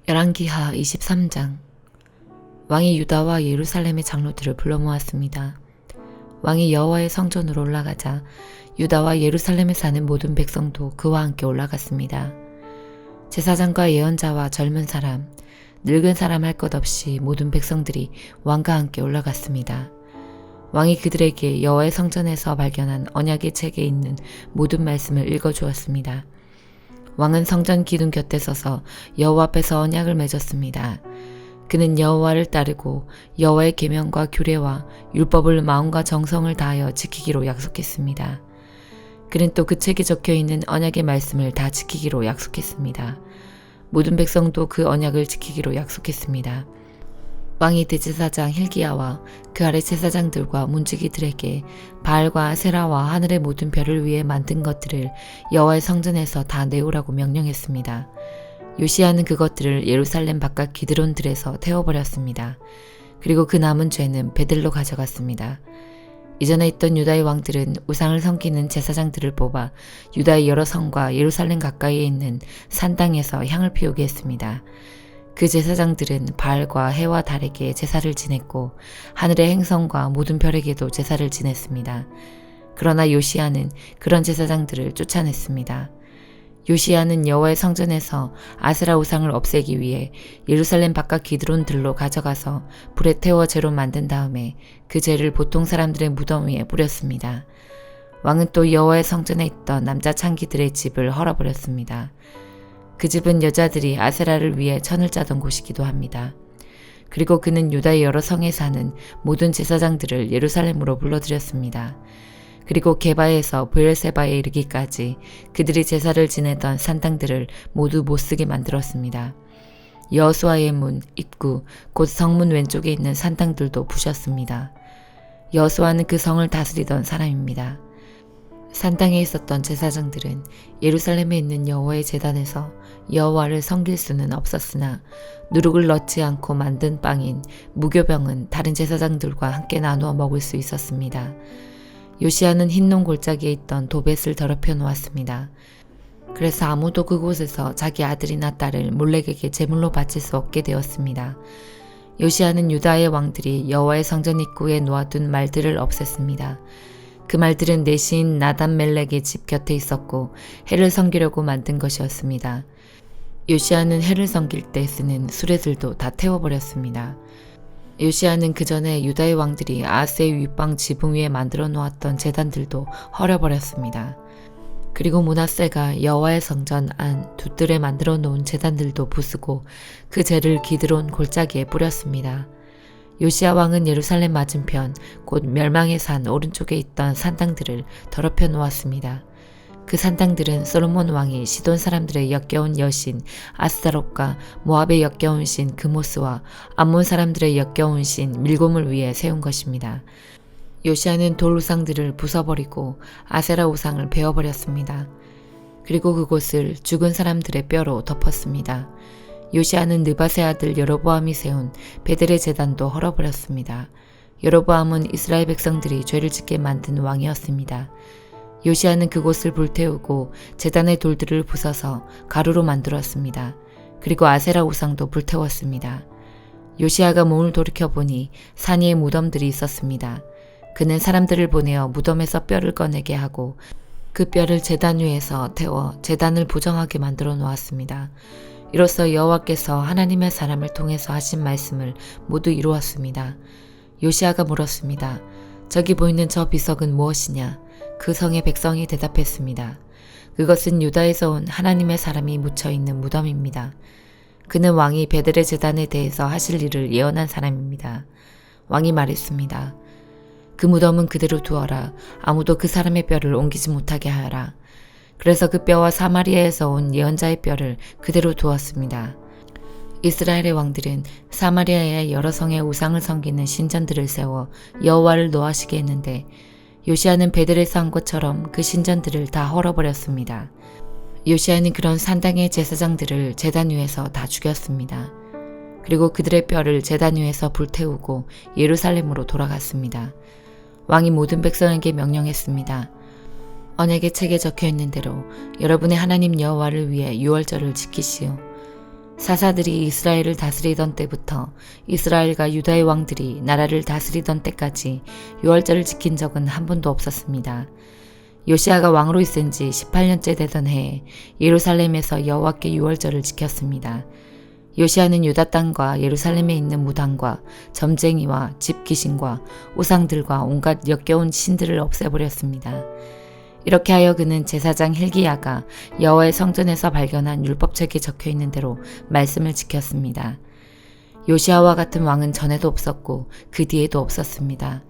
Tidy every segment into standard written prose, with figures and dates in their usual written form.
열왕기하 23장. 왕이 유다와 예루살렘의 장로들을 불러 모았습니다. 왕이 여호와의 성전으로 올라가자 유다와 예루살렘에 사는 모든 백성도 그와 함께 올라갔습니다. 제사장과 예언자와 젊은 사람, 늙은 사람 할 것 없이 모든 백성들이 왕과 함께 올라갔습니다. 왕이 그들에게 여호와의 성전에서 발견한 언약의 책에 있는 모든 말씀을 읽어주었습니다. 왕은 성전 기둥 곁에 서서 여호와 앞에서 언약을 맺었습니다. 그는 여호와를 따르고 여호와의 계명과 규례와 율법을 마음과 정성을 다하여 지키기로 약속했습니다. 그는 또 그 책에 적혀있는 언약의 말씀을 다 지키기로 약속했습니다. 모든 백성도 그 언약을 지키기로 약속했습니다. 왕이 대제사장 hil기야와 그 아래 제사장들과 문지기들에게 바알과 아세라와 하늘의 모든 별을 위해 만든 것들을 여호와의 성전에서 다 내오라고 명령했습니다. 요시야는 그것들을 예루살렘 바깥 기드론들에서 태워버렸습니다. 그리고 그 남은 죄는 베들로 가져갔습니다. 이전에 있던 유다의 왕들은 우상을 섬기는 제사장들을 뽑아 유다의 여러 성과 예루살렘 가까이에 있는 산 땅에서 향을 피우게 했습니다. 그 제사장들은 바알과 해와 달에게 제사를 지냈고 하늘의 행성과 모든 별에게도 제사를 지냈습니다. 그러나 요시야는 그런 제사장들을 쫓아냈습니다. 요시야는 여호와의 성전에서 아세라 우상을 없애기 위해 예루살렘 바깥 기드론들로 가져가서 불에 태워 재로 만든 다음에 그 재를 보통 사람들의 무덤 위에 뿌렸습니다. 왕은 또 여호와의 성전에 있던 남자 창기들의 집을 헐어버렸습니다. 그 집은 여자들이 아세라를 위해 천을 짜던 곳이기도 합니다. 그리고 그는 유다의 여러 성에 사는 모든 제사장들을 예루살렘으로 불러들였습니다. 그리고 게바에서 브엘세바에 이르기까지 그들이 제사를 지내던 산당들을 모두 못쓰게 만들었습니다. 여호수아의 문, 입구, 곧 성문 왼쪽에 있는 산당들도 부셨습니다. 여호수아는 그 성을 다스리던 사람입니다. 산당에 있었던 제사장들은 예루살렘에 있는 여호와의 제단에서 여호와를 섬길 수는 없었으나 누룩을 넣지 않고 만든 빵인 무교병은 다른 제사장들과 함께 나누어 먹을 수 있었습니다. 요시야는 흰농 골짜기에 있던 도벳을 더럽혀 놓았습니다. 그래서 아무도 그곳에서 자기 아들이나 딸을 몰렉에게 제물로 바칠 수 없게 되었습니다. 요시야는 유다의 왕들이 여호와의 성전 입구에 놓아둔 말들을 없앴습니다. 그 말들은 내 시인 나단-멜렉의 집 곁에 있었고 해를 섬기려고 만든 것이었습니다. 요시야는 해를 섬길 때 쓰는 수레들도 다 태워버렸습니다. 요시야는 그 전에 유다의 왕들이 아하스의 윗방 지붕 위에 만들어 놓았던 제단들도 헐어버렸습니다. 그리고 므낫세가 여호와의 성전 안 돛들에 만들어 놓은 제단들도 부수고 그 재를 기드론 골짜기에 뿌렸습니다. 요시야 왕은 예루살렘 맞은편 곧 멸망의 산 오른쪽에 있던 산당들을 더럽혀 놓았습니다. 그 산당들은 솔로몬 왕이 시돈 사람들의 역겨운 여신 아스타롯과 모압의 역겨운 신 그모스와 암몬 사람들의 역겨운 신 밀곰을 위해 세운 것입니다. 요시야는 돌 우상들을 부숴버리고 아세라 우상을 베어버렸습니다. 그리고 그곳을 죽은 사람들의 뼈로 덮었습니다. 요시야는 느밧의 아들 여로보암이 세운 베델의 제단도 헐어버렸습니다. 여로보암은 이스라엘 백성들이 죄를 짓게 만든 왕이었습니다. 요시야는 그곳을 불태우고 제단의 돌들을 부숴서 가루로 만들었습니다. 그리고 아세라 우상도 불태웠습니다. 요시야가 몸을 돌이켜보니 산 위에 무덤들이 있었습니다. 그는 사람들을 보내어 무덤에서 뼈를 꺼내게 하고 그 뼈를 제단 위에서 태워 제단을 부정하게 만들어 놓았습니다. 이로써 여호와께서 하나님의 사람을 통해서 하신 말씀을 모두 이루었습니다. 요시야가 물었습니다. 저기 보이는 저 비석은 무엇이냐? 그 성의 백성이 대답했습니다. 그것은 유다에서 온 하나님의 사람이 묻혀있는 무덤입니다. 그는 왕이 베델의 제단에 대해서 하실 일을 예언한 사람입니다. 왕이 말했습니다. 그 무덤은 그대로 두어라. 아무도 그 사람의 뼈를 옮기지 못하게 하여라. 그래서 그 뼈와 사마리아에서 온 예언자의 뼈를 그대로 두었습니다. 이스라엘의 왕들은 사마리아의 여러 성의 우상을 섬기는 신전들을 세워 여호와를 노하시게 했는데 요시야는 베델에서 한 것처럼 그 신전들을 다 헐어버렸습니다. 요시야는 그런 산당의 제사장들을 제단 위에서 다 죽였습니다. 그리고 그들의 뼈를 제단 위에서 불태우고 예루살렘으로 돌아갔습니다. 왕이 모든 백성에게 명령했습니다. 언약의 책에 적혀있는 대로 여러분의 하나님 여호와를 위해 유월절을 지키시오. 사사들이 이스라엘을 다스리던 때부터 이스라엘과 유다의 왕들이 나라를 다스리던 때까지 유월절을 지킨 적은 한 번도 없었습니다. 요시아가 왕으로 있은 지 18년째 되던 해에 예루살렘에서 여호와께 유월절을 지켰습니다. 요시아는 유다 땅과 예루살렘에 있는 무당과 점쟁이와 집귀신과 우상들과 온갖 역겨운 신들을 없애버렸습니다. 이렇게 하여 그는 제사장 hil기야가 여호와의 성전에서 발견한 율법책에 적혀있는 대로 말씀을 지켰습니다. 요시아와 같은 왕은 전에도 없었고 그 뒤에도 없었습니다.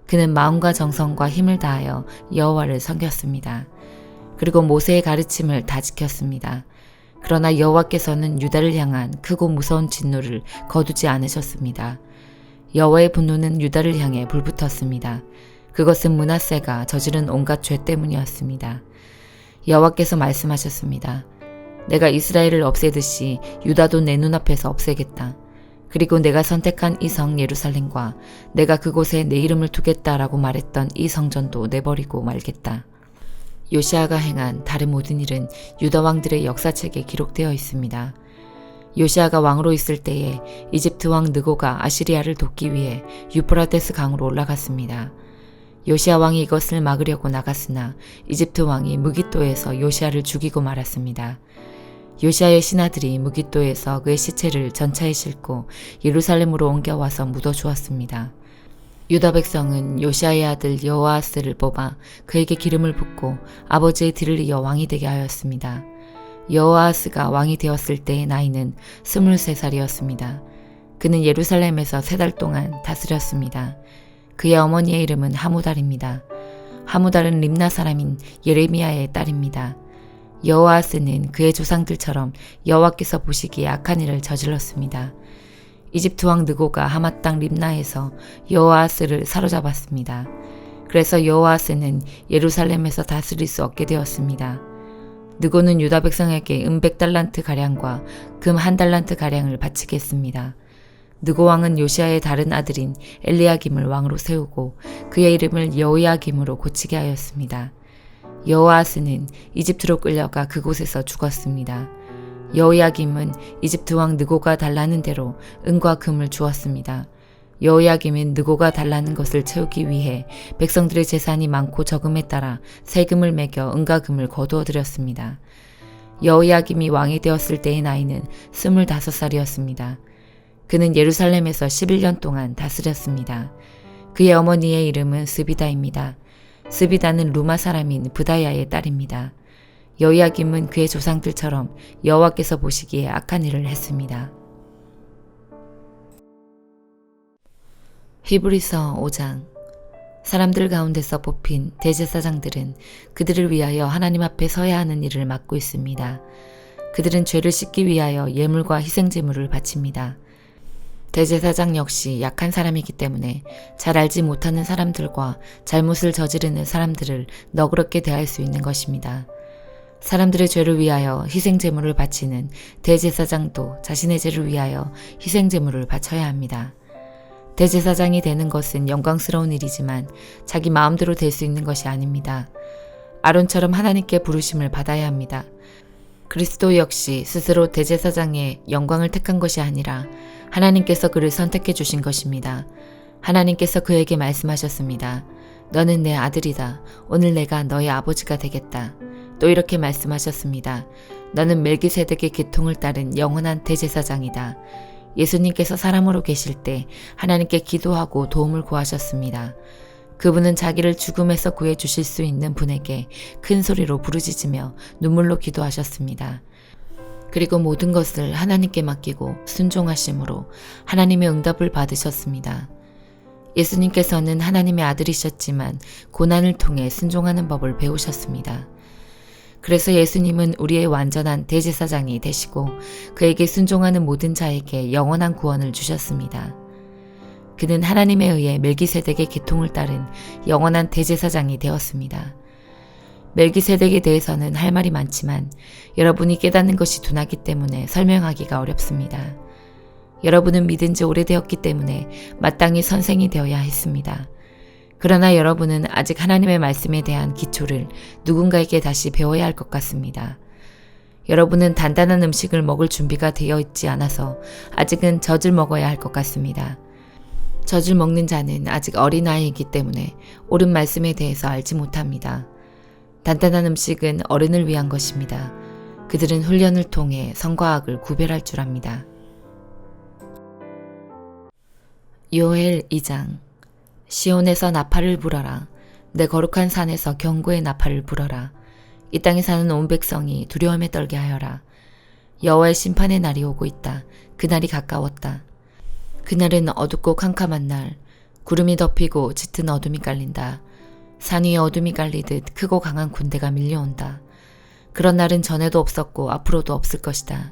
그는 마음과 정성과 힘을 다하여 여호와를 섬겼습니다. 그리고 모세의 가르침을 다 지켰습니다. 그러나 여호와께서는 유다를 향한 크고 무서운 진노를 거두지 않으셨습니다. 여호와의 분노는 유다를 향해 불붙었습니다. 그것은 므낫세가 저지른 온갖 죄 때문이었습니다. 여호와께서 말씀하셨습니다. 내가 이스라엘을 없애듯이 유다도 내 눈앞에서 없애겠다. 그리고 내가 선택한 이 성 예루살렘과 내가 그곳에 내 이름을 두겠다라고 말했던 이 성전도 내버리고 말겠다. 요시아가 행한 다른 모든 일은 유다 왕들의 역사책에 기록되어 있습니다. 요시아가 왕으로 있을 때에 이집트 왕 느고가 아시리아를 돕기 위해 유프라테스 강으로 올라갔습니다. 요시아 왕이 이것을 막으려고 나갔으나 이집트 왕이 무깃도에서 요시아를 죽이고 말았습니다. 요시아의 신하들이 무깃도에서 그의 시체를 전차에 싣고 예루살렘으로 옮겨와서 묻어주었습니다. 유다 백성은 요시아의 아들 여호아스를 뽑아 그에게 기름을 붓고 아버지의 뒤를 이어 왕이 되게 하였습니다. 여호아스가 왕이 되었을 때의 나이는 23살이었습니다. 그는 예루살렘에서 3달 동안 다스렸습니다. 그의 어머니의 이름은 하무달입니다. 하무달은 림나 사람인 예레미야의 딸입니다. 여호아스는 그의 조상들처럼 여호와께서 보시기에 악한 일을 저질렀습니다. 이집트 왕 느고가 하맛 땅 림나에서 여호아스를 사로잡았습니다. 그래서 여호아스는 예루살렘에서 다스릴 수 없게 되었습니다. 느고는 유다 백성에게 100달란트 가량과 금 1달란트 가량을 바치게 했습니다. 느고 왕은 요시아의 다른 아들인 엘리야김을 왕으로 세우고 그의 이름을 여호야김으로 고치게 하였습니다. 여호아스는 이집트로 끌려가 그곳에서 죽었습니다. 여호야김은 이집트 왕 느고가 달라는 대로 은과 금을 주었습니다. 여호야김은 느고가 달라는 것을 채우기 위해 백성들의 재산이 많고 적음에 따라 세금을 매겨 은과 금을 거두어 드렸습니다. 여호야김이 왕이 되었을 때의 나이는 25살이었습니다. 그는 예루살렘에서 11년 동안 다스렸습니다. 그의 어머니의 이름은 스비다입니다. 스비다는 루마 사람인 브다야의 딸입니다. 여호야김은 그의 조상들처럼 여호와께서 보시기에 악한 일을 했습니다. 히브리서 5장. 사람들 가운데서 뽑힌 대제사장들은 그들을 위하여 하나님 앞에 서야 하는 일을 맡고 있습니다. 그들은 죄를 씻기 위하여 예물과 희생제물을 바칩니다. 대제사장 역시 약한 사람이기 때문에 잘 알지 못하는 사람들과 잘못을 저지르는 사람들을 너그럽게 대할 수 있는 것입니다. 사람들의 죄를 위하여 희생제물을 바치는 대제사장도 자신의 죄를 위하여 희생제물을 바쳐야 합니다. 대제사장이 되는 것은 영광스러운 일이지만 자기 마음대로 될 수 있는 것이 아닙니다. 아론처럼 하나님께 부르심을 받아야 합니다. 그리스도 역시 스스로 대제사장의 영광을 택한 것이 아니라 하나님께서 그를 선택해 주신 것입니다. 하나님께서 그에게 말씀하셨습니다. 너는 내 아들이다. 오늘 내가 너의 아버지가 되겠다. 또 이렇게 말씀하셨습니다. 너는 멜기세덱의 계통을 따른 영원한 대제사장이다. 예수님께서 사람으로 계실 때 하나님께 기도하고 도움을 구하셨습니다. 그분은 자기를 죽음에서 구해주실 수 있는 분에게 큰 소리로 부르짖으며 눈물로 기도하셨습니다. 그리고 모든 것을 하나님께 맡기고 순종하심으로 하나님의 응답을 받으셨습니다. 예수님께서는 하나님의 아들이셨지만 고난을 통해 순종하는 법을 배우셨습니다. 그래서 예수님은 우리의 완전한 대제사장이 되시고 그에게 순종하는 모든 자에게 영원한 구원을 주셨습니다. 그는 하나님에 의해 멜기세덱의 계통을 따른 영원한 대제사장이 되었습니다. 멜기세덱에 대해서는 할 말이 많지만 여러분이 깨닫는 것이 둔하기 때문에 설명하기가 어렵습니다. 여러분은 믿은 지 오래되었기 때문에 마땅히 선생이 되어야 했습니다. 그러나 여러분은 아직 하나님의 말씀에 대한 기초를 누군가에게 다시 배워야 할 것 같습니다. 여러분은 단단한 음식을 먹을 준비가 되어 있지 않아서 아직은 젖을 먹어야 할 것 같습니다. 젖을 먹는 자는 아직 어린아이이기 때문에 옳은 말씀에 대해서 알지 못합니다. 단단한 음식은 어른을 위한 것입니다. 그들은 훈련을 통해 성과 악을 구별할 줄 압니다. 요엘 2장. 시온에서 나팔을 불어라. 내 거룩한 산에서 경고의 나팔을 불어라. 이 땅에 사는 온 백성이 두려움에 떨게 하여라. 여호와의 심판의 날이 오고 있다. 그날이 가까웠다. 그날은 어둡고 캄캄한 날, 구름이 덮이고 짙은 어둠이 깔린다. 산 위에 어둠이 깔리듯 크고 강한 군대가 밀려온다. 그런 날은 전에도 없었고 앞으로도 없을 것이다.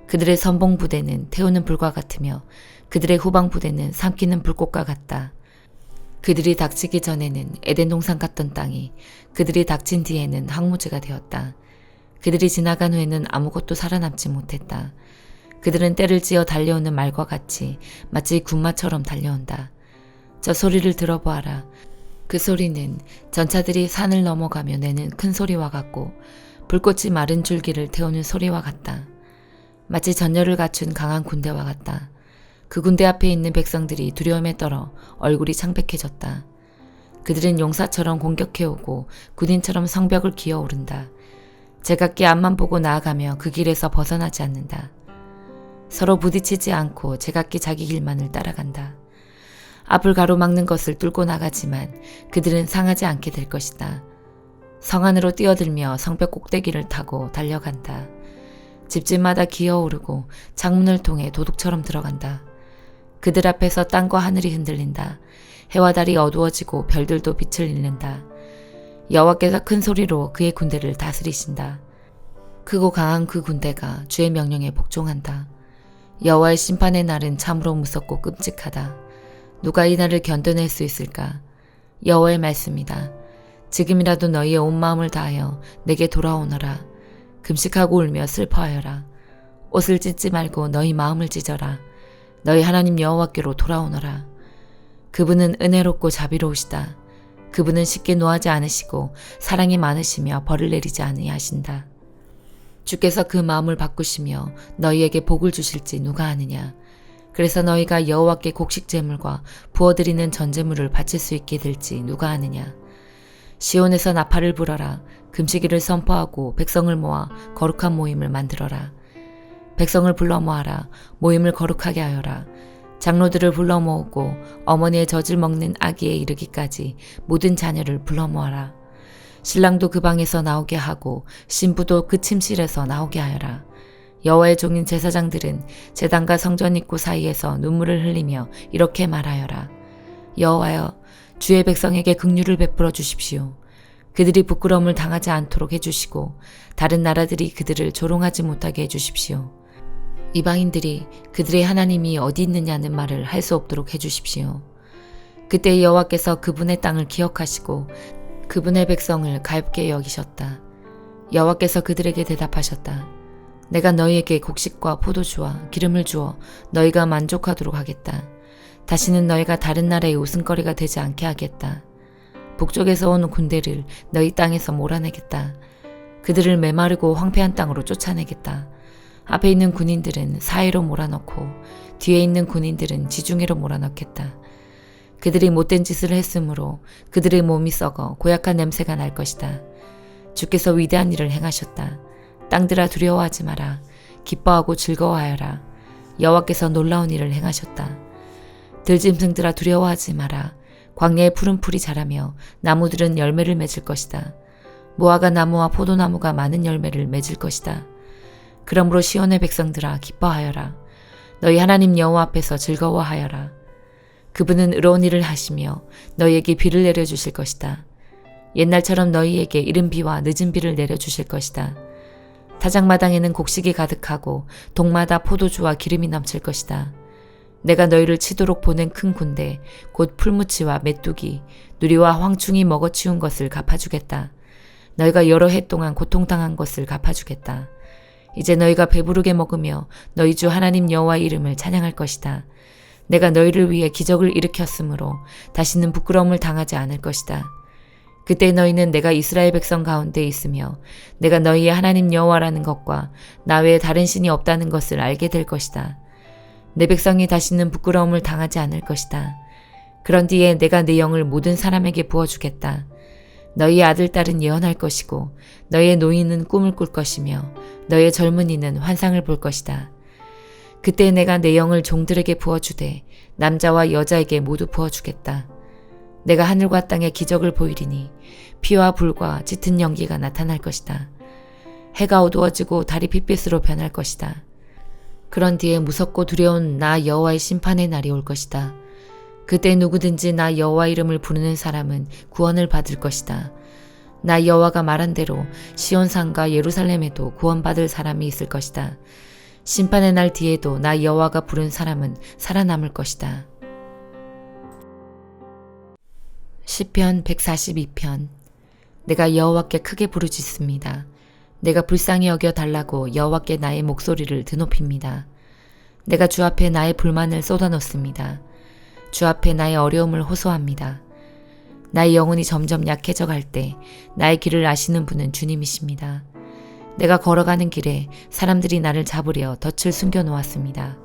그들의 선봉 부대는 태우는 불과 같으며 그들의 후방 부대는 삼키는 불꽃과 같다. 그들이 닥치기 전에는 에덴 동산 같던 땅이 그들이 닥친 뒤에는 황무지가 되었다. 그들이 지나간 후에는 아무것도 살아남지 못했다. 그들은 때를 지어 달려오는 말과 같이 마치 군마처럼 달려온다. 저 소리를 들어보아라. 그 소리는 전차들이 산을 넘어가며 내는 큰 소리와 같고 불꽃이 마른 줄기를 태우는 소리와 같다. 마치 전열을 갖춘 강한 군대와 같다. 그 군대 앞에 있는 백성들이 두려움에 떨어 얼굴이 창백해졌다. 그들은 용사처럼 공격해오고 군인처럼 성벽을 기어오른다. 제각기 앞만 보고 나아가며 그 길에서 벗어나지 않는다. 서로 부딪히지 않고 제각기 자기 길만을 따라간다. 앞을 가로막는 것을 뚫고 나가지만 그들은 상하지 않게 될 것이다. 성 안으로 뛰어들며 성벽 꼭대기를 타고 달려간다. 집집마다 기어오르고 창문을 통해 도둑처럼 들어간다. 그들 앞에서 땅과 하늘이 흔들린다. 해와 달이 어두워지고 별들도 빛을 잃는다. 여호와께서 큰 소리로 그의 군대를 다스리신다. 크고 강한 그 군대가 주의 명령에 복종한다. 여호와의 심판의 날은 참으로 무섭고 끔찍하다. 누가 이 날을 견뎌낼 수 있을까? 여호와의 말씀이다. 지금이라도 너희의 온 마음을 다하여 내게 돌아오너라. 금식하고 울며 슬퍼하여라. 옷을 찢지 말고 너희 마음을 찢어라. 너희 하나님 여호와께로 돌아오너라. 그분은 은혜롭고 자비로우시다. 그분은 쉽게 노하지 않으시고 사랑이 많으시며 벌을 내리지 아니하신다. 주께서 그 마음을 바꾸시며 너희에게 복을 주실지 누가 아느냐. 그래서 너희가 여호와께 곡식 제물과 부어드리는 전제물을 바칠 수 있게 될지 누가 아느냐. 시온에서 나팔을 불어라. 금식일을 선포하고 백성을 모아 거룩한 모임을 만들어라. 백성을 불러 모아라. 모임을 거룩하게 하여라. 장로들을 불러 모으고 어머니의 젖을 먹는 아기에 이르기까지 모든 자녀를 불러 모아라. 신랑도 그 방에서 나오게 하고 신부도 그 침실에서 나오게 하여라. 여호와의 종인 제사장들은 제단과 성전 입구 사이에서 눈물을 흘리며 이렇게 말하여라. 여호와여, 주의 백성에게 긍휼을 베풀어 주십시오. 그들이 부끄러움을 당하지 않도록 해주시고 다른 나라들이 그들을 조롱하지 못하게 해주십시오. 이방인들이 그들의 하나님이 어디 있느냐는 말을 할 수 없도록 해주십시오. 그때 여호와께서 그분의 땅을 기억하시고 그분의 백성을 가엾게 여기셨다. 여호와께서 그들에게 대답하셨다. 내가 너희에게 곡식과 포도주와 기름을 주어 너희가 만족하도록 하겠다. 다시는 너희가 다른 나라의 웃음거리가 되지 않게 하겠다. 북쪽에서 온 군대를 너희 땅에서 몰아내겠다. 그들을 메마르고 황폐한 땅으로 쫓아내겠다. 앞에 있는 군인들은 사이로 몰아넣고 뒤에 있는 군인들은 지중해로 몰아넣겠다. 그들이 못된 짓을 했으므로 그들의 몸이 썩어 고약한 냄새가 날 것이다. 주께서 위대한 일을 행하셨다. 땅들아 두려워하지 마라. 기뻐하고 즐거워하여라. 여호와께서 놀라운 일을 행하셨다. 들짐승들아 두려워하지 마라. 광야에 푸른 풀이 자라며 나무들은 열매를 맺을 것이다. 무화과 나무와 포도나무가 많은 열매를 맺을 것이다. 그러므로 시온의 백성들아 기뻐하여라. 너희 하나님 여호와 앞에서 즐거워하여라. 그분은 의로운 일을 하시며 너희에게 비를 내려주실 것이다. 옛날처럼 너희에게 이른 비와 늦은 비를 내려주실 것이다. 타작마당에는 곡식이 가득하고 동마다 포도주와 기름이 넘칠 것이다. 내가 너희를 치도록 보낸 큰 군대 곧 풀무치와 메뚜기, 누리와 황충이 먹어치운 것을 갚아주겠다. 너희가 여러 해 동안 고통당한 것을 갚아주겠다. 이제 너희가 배부르게 먹으며 너희 주 하나님 여호와의 이름을 찬양할 것이다. 내가 너희를 위해 기적을 일으켰으므로 다시는 부끄러움을 당하지 않을 것이다. 그때 너희는 내가 이스라엘 백성 가운데 있으며 내가 너희의 하나님 여호와라는 것과 나 외에 다른 신이 없다는 것을 알게 될 것이다. 내 백성이 다시는 부끄러움을 당하지 않을 것이다. 그런 뒤에 내가 내 영을 모든 사람에게 부어주겠다. 너희의 아들, 딸은 예언할 것이고 너희의 노인은 꿈을 꿀 것이며 너희의 젊은이는 환상을 볼 것이다. 그때 내가 내 영을 종들에게 부어주되 남자와 여자에게 모두 부어주겠다. 내가 하늘과 땅에 기적을 보이리니 피와 불과 짙은 연기가 나타날 것이다. 해가 어두워지고 달이 핏빛으로 변할 것이다. 그런 뒤에 무섭고 두려운 나 여호와의 심판의 날이 올 것이다. 그때 누구든지 나 여호와 이름을 부르는 사람은 구원을 받을 것이다. 나 여호와가 말한 대로 시온산과 예루살렘에도 구원받을 사람이 있을 것이다. 심판의 날 뒤에도 나 여호와가 부른 사람은 살아남을 것이다. 시편 142편. 내가 여호와께 크게 부르짖습니다. 내가 불쌍히 여겨 달라고 여호와께 나의 목소리를 드높입니다. 내가 주 앞에 나의 불만을 쏟아놓습니다. 주 앞에 나의 어려움을 호소합니다. 나의 영혼이 점점 약해져 갈 때 나의 길을 아시는 분은 주님이십니다. 내가 걸어가는 길에 사람들이 나를 잡으려 덫을 숨겨놓았습니다.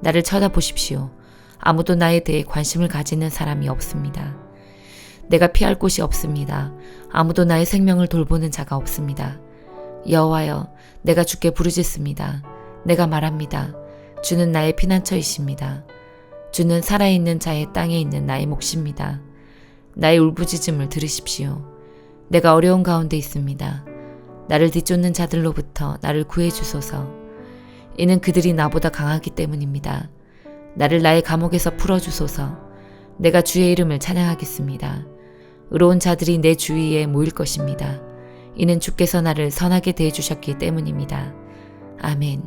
나를 쳐다보십시오. 아무도 나에 대해 관심을 가지는 사람이 없습니다. 내가 피할 곳이 없습니다. 아무도 나의 생명을 돌보는 자가 없습니다. 여호와여, 내가 주께 부르짖습니다. 내가 말합니다. 주는 나의 피난처이십니다. 주는 살아있는 자의 땅에 있는 나의 몫입니다. 나의 울부짖음을 들으십시오. 내가 어려운 가운데 있습니다. 나를 뒤쫓는 자들로부터 나를 구해주소서. 이는 그들이 나보다 강하기 때문입니다. 나를 나의 감옥에서 풀어주소서. 내가 주의 이름을 찬양하겠습니다. 의로운 자들이 내 주위에 모일 것입니다. 이는 주께서 나를 선하게 대해주셨기 때문입니다. 아멘.